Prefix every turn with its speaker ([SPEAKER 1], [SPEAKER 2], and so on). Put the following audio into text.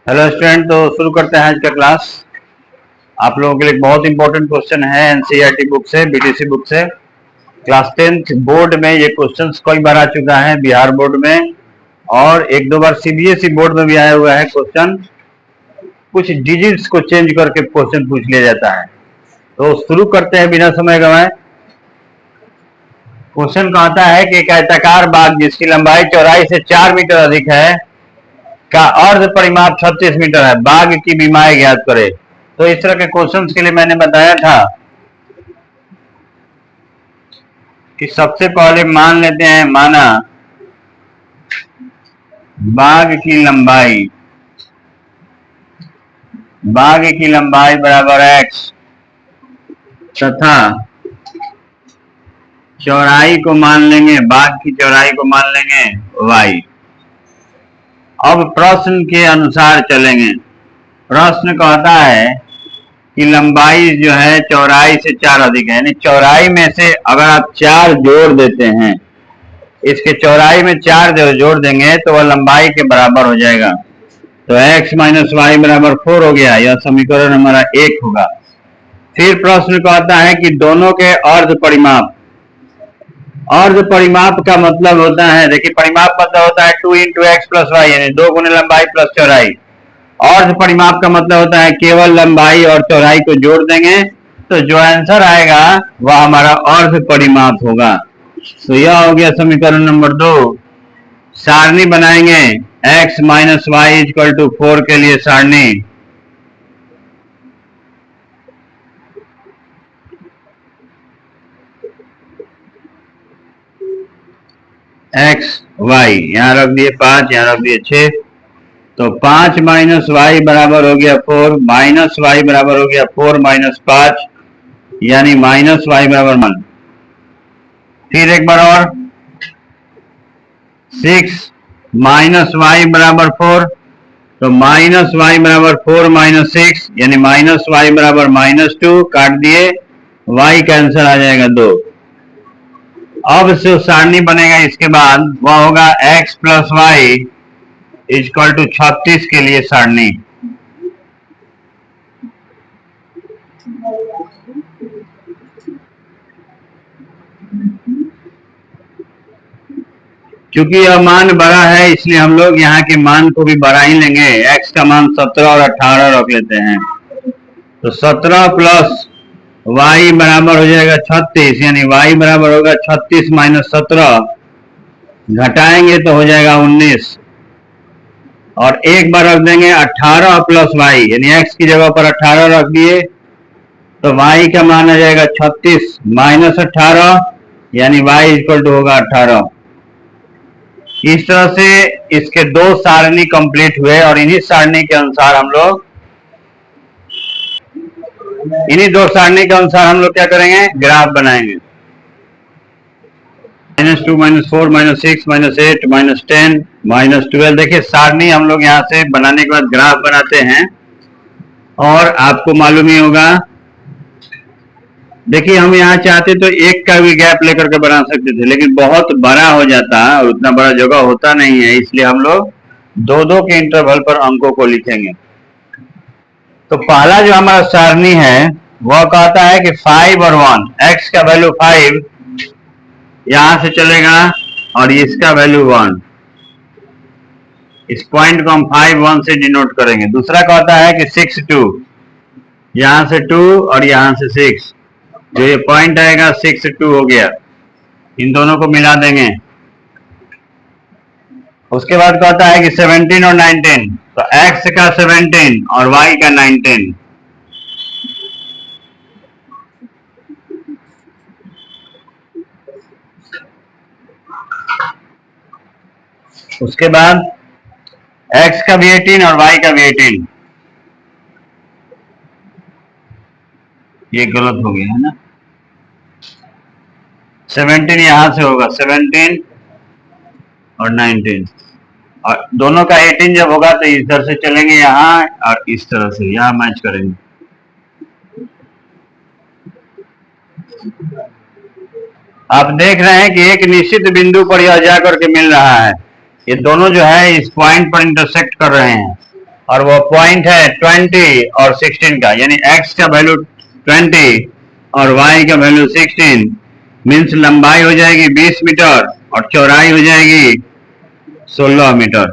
[SPEAKER 1] Hello student, तो शुरू करते हैं आज का क्लास। आप लोगों के लिए बहुत इंपॉर्टेंट क्वेश्चन है एनसीईआरटी बुक से, बीटीसी बुक से। क्लास 10th बोर्ड में ये क्वेश्चंस कई बार आ चुका है, बिहार बोर्ड में और एक दो बार सीबीएसई बोर्ड में भी आया हुआ है क्वेश्चन। कुछ डिजिट्स को चेंज करके क्वेश्चन पूछ लिया जाता है। तो शुरू करते हैं बिना समय गंवाए। क्वेश्चन कहता है कि एक आयताकार बाग जिसकी लंबाई चौड़ाई से 4 मीटर अधिक है का अर्ध परिमाप 36 मीटर है, बाग की बीमाएं ज्ञात करे। तो इस तरह के क्वेश्चंस के लिए मैंने बताया था कि सबसे पहले मान लेते हैं, माना बाग की लंबाई बराबर x तथा चौड़ाई को मान लेंगे, बाग की चौड़ाई को मान लेंगे y। अब प्रश्न के अनुसार चलेंगे। प्रश्न कहता है कि लंबाई जो है चौड़ाई से 4 अधिक है, यानी चौड़ाई में से अगर आप 4 जोड़ देते हैं, इसके चौड़ाई में 4 जोड़ देंगे तो वह लंबाई के बराबर हो जाएगा। तो x माइनस वाई बराबर 4 हो गया, यह समीकरण हमारा 1 होगा। फिर प्रश्न कहता है कि दोनों के अर्ध परिमाप। अर्ध परिमाप का मतलब होता है, देखिए परिमाप मतलब होता है 2 इंटू एक्स प्लस वाई, यानी 2 गुने लंबाई प्लस चौड़ाई। अर्ध परिमाप का मतलब होता है केवल लंबाई और चौड़ाई को जोड़ देंगे तो जो आंसर आएगा वह हमारा अर्ध परिमाप होगा। तो यह हो गया समीकरण नंबर 2। सारणी बनाएंगे x minus Y equal to 4 के लिए सारणी x y, यहां रख दिए 5, यहां रख दिए 6। तो 5 माइनस वाई बराबर हो गया 4, माइनस वाई बराबर हो गया 4 माइनस 5, यानी माइनस वाई बराबर 1। फिर एक बार और 6 माइनस वाई बराबर 4, तो माइनस वाई बराबर 4 माइनस 6, यानी माइनस वाई बराबर -2। काट दिए, वाई का आंसर आ जाएगा 2। अब जो सारणी बनेगा इसके बाद वह होगा x plus Y equal to 36 के लिए सारणी। क्योंकि यह मान बड़ा है इसलिए हम लोग यहाँ के मान को भी बढ़ा ही लेंगे। x का मान 17 और 18 रख लेते हैं। तो 17 प्लस y बराबर हो जाएगा 36, यानी y बराबर होगा 36 माइनस 17, घटाएंगे तो हो जाएगा 19। और एक बार रख देंगे 18 प्लस y, यानी x की जगह पर 18 रख दिए तो y का मान आ जाएगा 36 माइनस 18, यानी y इक्वल टू होगा 18। इस तरह से इसके 2 सारणी कंप्लीट हुए और इन्हीं सारणी के अनुसार हम लोग क्या करेंगे, ग्राफ बनाएंगे। -2 -4 -6 -8 -10 -12। देखिए सारणी हम लोग यहाँ से बनाने के बाद ग्राफ बनाते हैं और आपको मालूम ही होगा। देखिए हम यहाँ चाहते तो एक का भी गैप लेकर के बना सकते थे, लेकिन बहुत बड़ा हो जाता और उतना बड़ा जगह होता नहीं है, इसलिए हम लोग 2-2 के इंटरवल पर अंकों को लिखेंगे। तो पहला जो हमारा सारणी है वह कहता है कि 5 और 1, x का वैल्यू 5 यहां से चलेगा और इसका वैल्यू 1। इस पॉइंट को हम 5 1 से डिनोट करेंगे। दूसरा कहता है कि 6 2, यहां से 2 और यहां से 6, जो ये पॉइंट आएगा 6 2 हो गया। इन दोनों को मिला देंगे। उसके बाद कहता है कि 17 और 19, तो x का 17 और y का 19। उसके बाद x का भी 18 और y का भी 18। ये गलत हो गया है ना, 17 यहां से होगा, 17 और 19, और दोनों का 18 जब होगा तो इधर से चलेंगे यहाँ और इस तरह से यहाँ मैच करेंगे। आप देख रहे हैं कि एक निश्चित बिंदु पर यह जाकर के मिल रहा है। ये दोनों जो है इस पॉइंट पर इंटरसेक्ट कर रहे हैं। और वो पॉइंट है 20 और 16 का, यानी x का वैल्यू 20 और y का वैल्यू 16, मीन्स लंबाई हो जाएगी 20 मीटर और चौड़ाई हो जाएगी 16 मीटर।